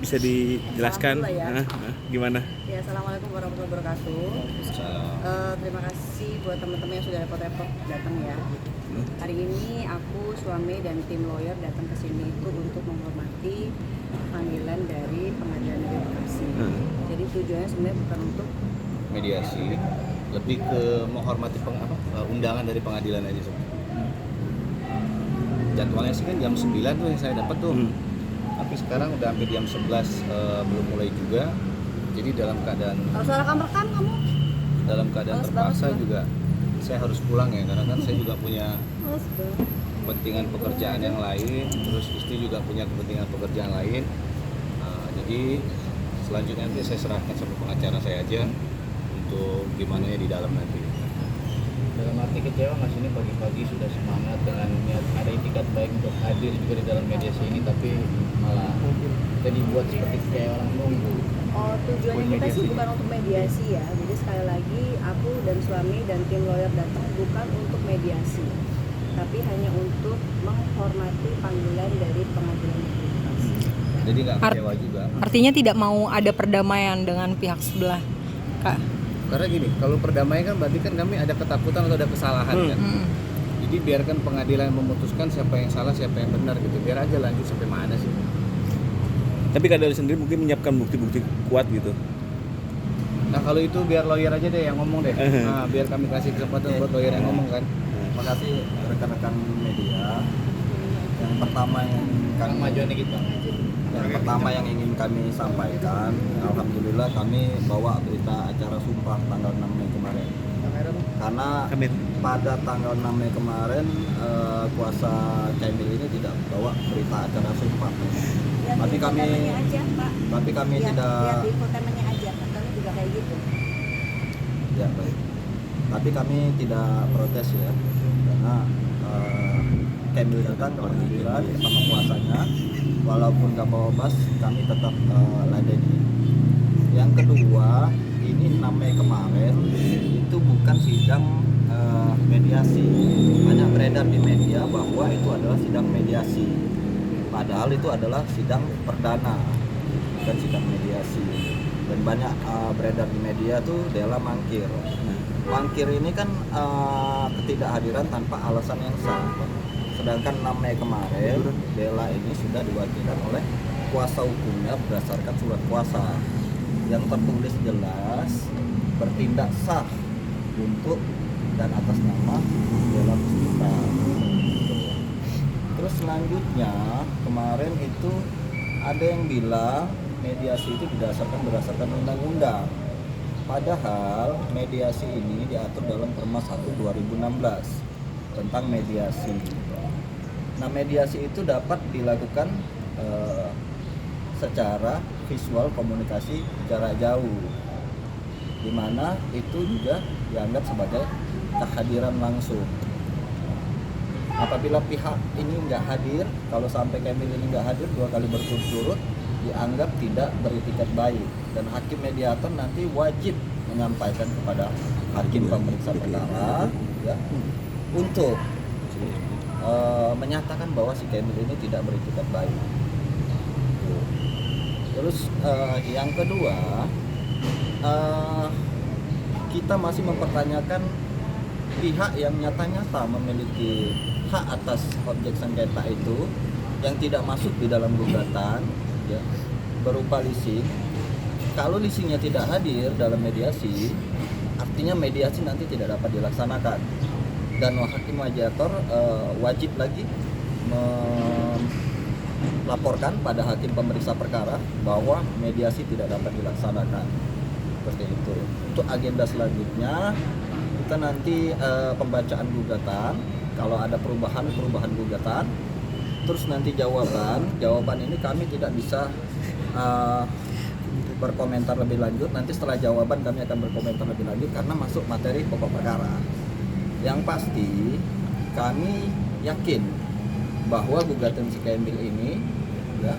bisa dijelaskan Ya. gimana? Ya, assalamualaikum warahmatullahi wabarakatuh. Terima kasih buat teman-teman yang sudah repot-repot datang ya. Hari ini aku, suami dan tim lawyer datang ke sini itu untuk menghormati panggilan dari Pengadilan Negeri Bekasi. Jadi tujuannya sebenarnya bukan untuk mediasi, lebih ke menghormati undangan dari pengadilan aja sebenarnya. Jadwalnya sih kan jam 9 tuh yang saya dapat tuh. Tapi sekarang udah hampir jam 11 belum mulai juga. Jadi dalam keadaan kamu? Dalam keadaan terpaksa juga saya harus pulang ya, karena kan saya juga punya kepentingan pekerjaan yang lain, terus istri juga punya kepentingan pekerjaan lain. Jadi selanjutnya nanti saya serahkan sama pengacara saya aja untuk gimana ya di dalam nanti. Dalam arti kecewa mas, ini pagi-pagi sudah semangat dengan niat ada itikat baik untuk hadir juga di dalam mediasi ini, tapi malah jadi buat seperti kayak orang nunggu. Oh, tujuannya kita sih bukan untuk mediasi ya. Jadi sekali lagi aku dan suami dan tim lawyer datang bukan untuk mediasi, tapi hanya untuk menghormati panggilan dari Pengadilan Negeri Bekasi. Jadi nggak kecewa juga. Artinya tidak mau ada perdamaian dengan pihak sebelah, Kak? Karena gini, kalau perdamaian kan berarti kan kami ada ketakutan atau ada kesalahan kan. Jadi biarkan pengadilan memutuskan siapa yang salah, siapa yang benar gitu. Biar aja lanjut sampai mana sih. Tapi Kak Dali sendiri mungkin menyiapkan bukti-bukti kuat gitu. Nah kalau itu biar lawyer aja deh yang ngomong deh. Nah biar kami kasih kesempatan buat lawyer yang ngomong kan. Terima kasih rekan-rekan media. Yang pertama yang ingin kami sampaikan, alhamdulillah kami bawa berita acara sumpah tanggal 6 Mei kemarin. Karena pada tanggal 6 Mei kemarin kuasa Kamil ini tidak bawa berita acara sumpah. Tapi kami tidak. Lihat di infotainmennya aja, katanya juga kayak gitu. Ya baik. Tapi kami tidak protes ya, karena Kamil datang ke pengadilan sama kuasanya, walaupun gak bawa bas, kami tetap ladeni. Yang kedua, ini 6 Mei kemarin itu bukan sidang mediasi. Banyak beredar di media bahwa itu adalah sidang mediasi. Padahal itu adalah sidang perdana, bukan sidang mediasi. Dan banyak beredar di media tuh Dela mangkir. Mangkir ini kan ketidakhadiran tanpa alasan yang sah. Sedangkan 6 Mei kemarin Dela ini sudah diwakilkan oleh kuasa hukumnya berdasarkan surat kuasa yang tertulis jelas bertindak sah untuk dan atas nama Dela Puspita. Terus selanjutnya kemarin itu ada yang bilang mediasi itu berdasarkan undang-undang. Padahal mediasi ini diatur dalam Perma 1 2016 tentang mediasi. Nah, mediasi itu dapat dilakukan secara visual komunikasi jarak jauh, di mana itu juga dianggap sebagai kehadiran langsung. Apabila pihak ini nggak hadir, kalau sampai Kamil ini nggak hadir 2 kali berturut-turut, dianggap tidak beritikat baik, dan hakim mediator nanti wajib menyampaikan kepada hakim pemeriksa perkara ya, untuk menyatakan bahwa si Kamil ini tidak beritikat baik. Terus yang kedua, kita masih mempertanyakan pihak yang nyata-nyata memiliki hak atas objek sengketa itu yang tidak masuk di dalam gugatan ya, berupa leasing. Kalau leasingnya tidak hadir dalam mediasi, artinya mediasi nanti tidak dapat dilaksanakan, dan hakim mediator wajib lagi melaporkan pada hakim pemeriksa perkara bahwa mediasi tidak dapat dilaksanakan. Seperti itu. Untuk agenda selanjutnya kita nanti pembacaan gugatan, kalau ada perubahan gugatan, terus nanti jawaban ini kami tidak bisa berkomentar lebih lanjut. Nanti setelah jawaban kami akan berkomentar lebih lanjut karena masuk materi pokok perkara. Yang pasti kami yakin bahwa gugatan si Kamil ini ya,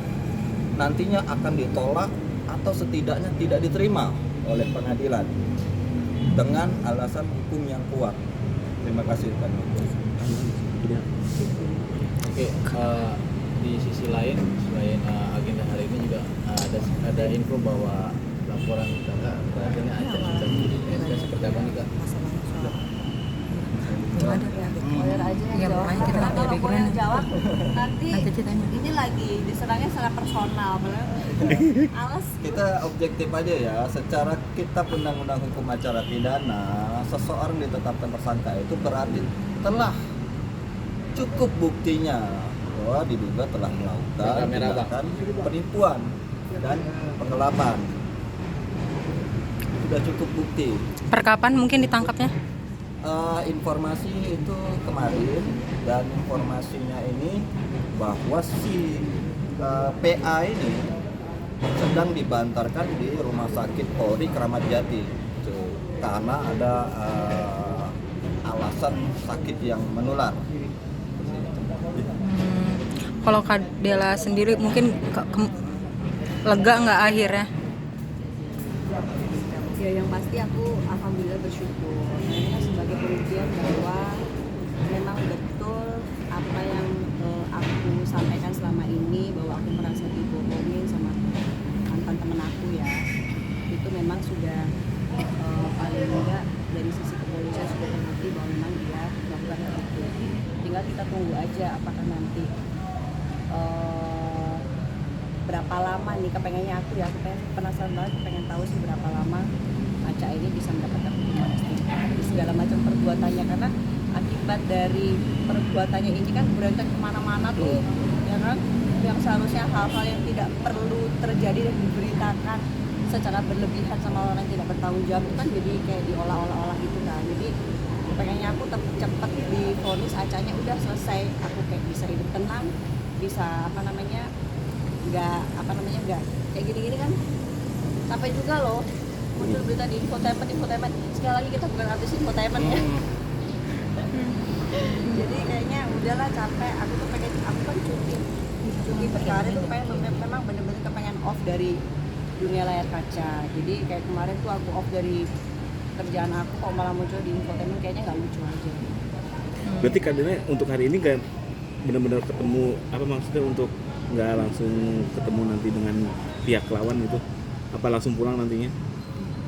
nantinya akan ditolak atau setidaknya tidak diterima oleh pengadilan dengan alasan hukum yang kuat. Terima kasih Pak. Oke, di sisi lain selain agenda hari ini juga ada ada info bahwa laporan kakak berarti Aca sudah menjadi PNS seperti apa nih kak? Lawyer aja yang Iya, jawab. makanya kita Karena nggak kalau background. yang jawab nanti Nanti ceritanya. ini lagi diserangnya secara personal, padahal alas. Kita objektif aja ya, secara kitab undang-undang hukum acara pidana, seseorang ditetapkan tersangka itu berarti telah cukup buktinya bahwa diduga telah melakukan Kamera, Bang. tindakan penipuan dan penggelapan. Sudah cukup bukti. Perkapan mungkin ditangkapnya? Informasi itu kemarin, dan informasinya ini bahwa si PA ini sedang dibantarkan di Rumah Sakit Polri Kramat Jati karena ada alasan sakit yang menular. Kalau Kak Dela sendiri mungkin lega nggak akhirnya? Ya yang pasti aku alhamdulillah bersyukur karena sebagai pembuktian bahwa memang betul apa yang aku sampaikan selama ini, bahwa aku merasa dibohongin sama mantan temen aku ya, itu memang sudah paling enggak dari sisi kepolisian sudah terbukti bahwa memang dia melakukan hal itu. Tinggal kita tunggu aja apakah nanti berapa lama nih, kepengennya aku ya, aku penasaran banget, pengen tahu sih berapa lama Aca ini bisa mendapatkan hukuman di segala macam perbuatannya, karena akibat dari perbuatannya ini kan berantai kemana-mana tuh ya kan, yang seharusnya hal-hal yang tidak perlu terjadi dan diberitakan secara berlebihan sama orang yang tidak bertanggung jawab itu kan jadi kayak diolah-olah gitu kan. Jadi pengennya aku cepet divonis Acanya udah selesai, aku kayak bisa hidup tenang, bisa nggak kayak gini-gini kan. Sampai juga loh muncul berita di infotainment. Sekali lagi kita bukan artis infotainment ya. Jadi kayaknya udahlah, capek. Aku kan cuti berkarir tuh memang bener-bener kepengen off dari dunia layar kaca. Jadi kayak kemarin tuh aku off dari kerjaan aku, kok malah muncul di infotainment, kayaknya nggak lucu aja. Berarti kadernya untuk hari ini nggak benar-benar ketemu, apa maksudnya untuk nggak langsung ketemu nanti dengan pihak lawan itu? Apa langsung pulang nantinya?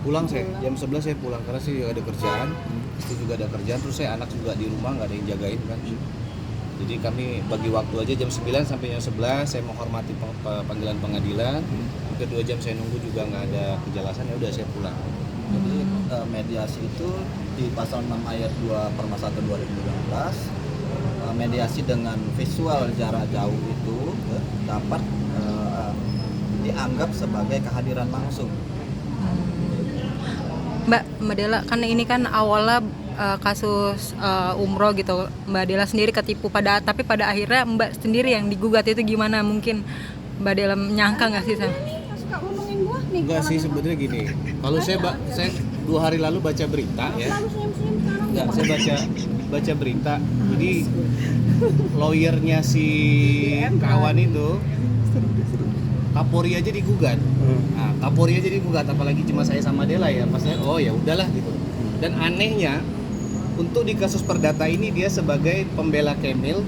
Pulang saya, jam 11 saya pulang karena saya juga ada kerjaan, istri juga ada kerjaan, terus saya anak juga di rumah nggak ada yang jagain kan. Jadi kami bagi waktu aja jam 9 sampai jam 11 saya menghormati panggilan pengadilan. Kedua jam saya nunggu juga nggak ada kejelasan, ya udah saya pulang. Jadi mediasi itu di pasal 6 ayat 2 Perma 1 2019, mediasi dengan visual jarak jauh itu dapat dianggap sebagai kehadiran langsung. Mbak Dela, kan ini kan awalnya kasus umroh gitu, Mbak Dela sendiri ketipu tapi pada akhirnya Mbak sendiri yang digugat, itu gimana? Mungkin Mbak Dela menyangka nggak sih? Suka ngomongin gua nih. Enggak sih, sebetulnya gini. Kalau saya 2 hari lalu baca berita ya. Enggak, saya baca berita. Jadi lawyernya si kawan itu Kapolri aja digugat. Nah, Kapolri aja digugat, apalagi cuma saya sama Dela ya. Pas saya, oh ya udahlah gitu. Dan anehnya untuk di kasus perdata ini dia sebagai pembela Kemil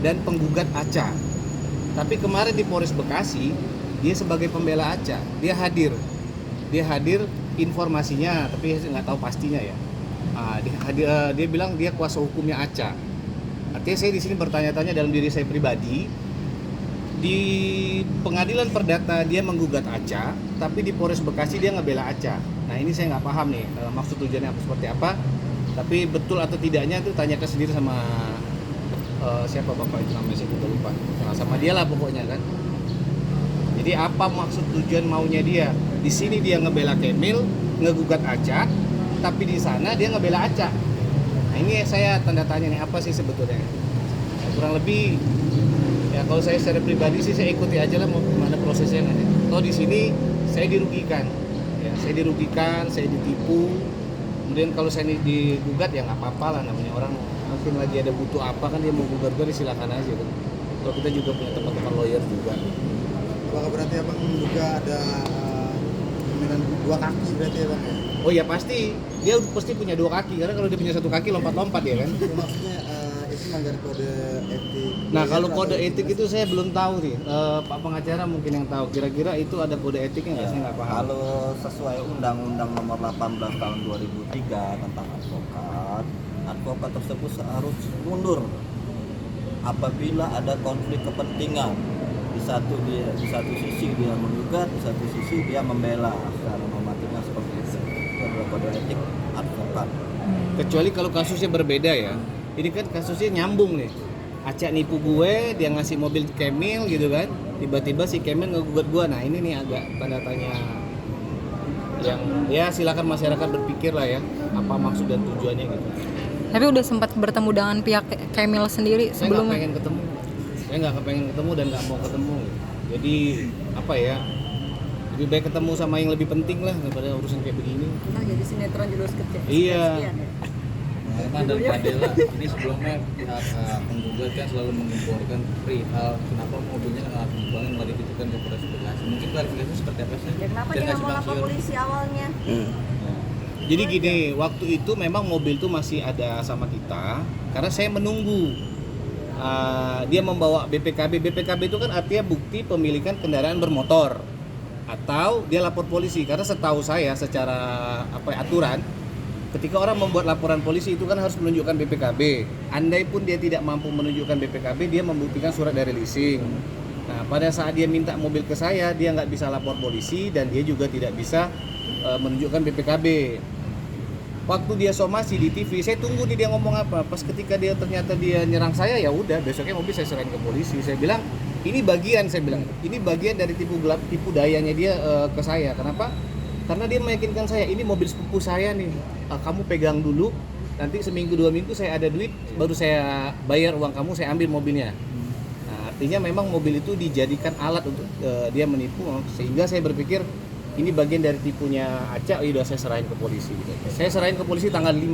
dan penggugat Aca. Tapi kemarin di Polres Bekasi dia sebagai pembela Aca. Dia hadir informasinya, tapi saya nggak tahu pastinya ya. Dia bilang dia kuasa hukumnya Aca. Artinya saya di sini bertanya-tanya dalam diri saya pribadi. Di pengadilan perdata dia menggugat Aca, tapi di Polres Bekasi dia ngebela Aca. Nah ini saya nggak paham nih maksud tujuannya apa, seperti apa. Tapi betul atau tidaknya itu tanyakan sendiri sama siapa bapak itu namanya, saya juga lupa. Nah, sama dia lah pokoknya kan. Jadi apa maksud tujuan maunya dia? Di sini dia ngebela Kemil, ngegugat Aca, tapi di sana dia ngebela Aca. Nah ini saya tanda tanya nih, apa sih sebetulnya? Kurang lebih ya kalau saya secara pribadi sih saya ikuti aja lah mau gimana prosesnya nanti. Kalau di sini saya dirugikan, ya saya dirugikan, saya ditipu. Kemudian kalau saya digugat ya nggak apa-apa lah, namanya orang mungkin lagi ada butuh apa kan dia mau gugat gue, silakan aja kan. Kalau kita juga punya teman-teman lawyer juga. Apakah berarti abang juga ada jaminan 2 kaki berarti ya bang? Oh ya pasti, dia pasti punya 2 kaki karena kalau dia punya 1 kaki lompat-lompat ya kan. Maksudnya itu melanggar kode etik. Nah kalau Atau kode etik gimana itu sih? saya belum tahu nih. Pak pengacara mungkin yang tahu. Kira-kira itu ada kode etiknya nggak? Saya nggak paham. Kalau sesuai Undang-Undang Nomor 18 Tahun 2003 tentang advokat, advokat tersebut harus mundur apabila ada konflik kepentingan. Di satu sisi dia menggugat, di satu sisi dia membela. Secara normatifnya seperti itu. Itu adalah kode etik advokat. Kecuali kalau kasusnya berbeda ya. Ini kan kasusnya nyambung nih. Acak nipu gue, dia ngasih mobil Kemil gitu kan. Tiba-tiba si Kemil ngegugat gue. Nah ini nih agak tanda tanya. Yang ya silakan masyarakat berpikir lah ya. Apa maksud dan tujuannya gitu. Tapi udah sempat bertemu dengan pihak Kemil sendiri Saya nggak sebelumnya. pengen ketemu. Saya nggak kepengen ketemu dan nggak mau ketemu. Jadi apa ya? Lebih baik ketemu sama yang lebih penting lah daripada urusan kayak begini. Nah, jadi sinetron judul sekian. Iya. Sekian ya. Herman dan Pak Dela, ini sebelumnya pihak penggugat kan selalu menggemborkan perihal kenapa mobilnya nggak langsung pulang malah dititipkan ke Polres Bekasi. Mungkin klarifikasi seperti apa sih? Ya kenapa Dan dia nggak kasih mau lapor maksud. polisi awalnya? Jadi gini, waktu itu memang mobil itu masih ada sama kita karena saya menunggu dia membawa BPKB. BPKB itu kan artinya bukti pemilikan kendaraan bermotor atau dia lapor polisi. Karena setahu saya secara aturan, ketika orang membuat laporan polisi itu kan harus menunjukkan BPKB. Andai pun dia tidak mampu menunjukkan BPKB, dia membuktikan surat dari leasing. Nah, pada saat dia minta mobil ke saya, dia nggak bisa lapor polisi dan dia juga tidak bisa menunjukkan BPKB. Waktu dia somasi di TV, saya tunggu nih dia ngomong apa. Pas ketika dia ternyata dia nyerang saya, ya udah besoknya mobil saya serahin ke polisi. Saya bilang ini bagian, ini bagian dari tipu dayanya dia ke saya. Kenapa? Karena dia meyakinkan saya ini mobil sepupu saya nih. Kamu pegang dulu, nanti seminggu 2 minggu saya ada duit, baru saya bayar uang kamu, saya ambil mobilnya. Nah, artinya memang mobil itu dijadikan alat untuk dia menipu, sehingga saya berpikir ini bagian dari tipunya Acak, udah saya serahin ke polisi gitu. Saya serahin ke polisi tanggal 5.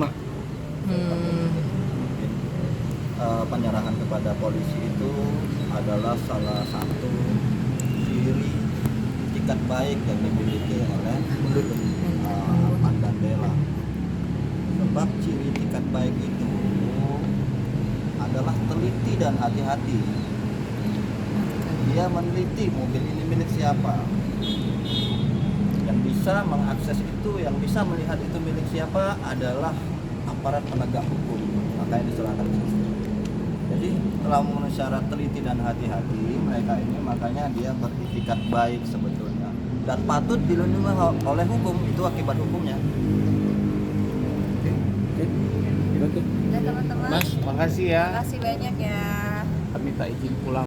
Penyerahan kepada polisi itu adalah salah satu ciri itikat baik yang dimiliki oleh Arman dan Dela. Sebab ciri itikat baik itu adalah teliti dan hati-hati. Dia meneliti mobil ini milik siapa. Yang bisa mengakses itu, yang bisa melihat itu milik siapa adalah aparat penegak hukum. Makanya diserahkan ke sistem. Jadi telah memenuhi syarat teliti dan hati-hati mereka ini, makanya dia beritikat baik sebetulnya dan patut dilindungi oleh hukum. Itu akibat hukumnya. Ya teman-teman. Mas, makasih ya. Terima kasih banyak ya. Kami tak izin pulang.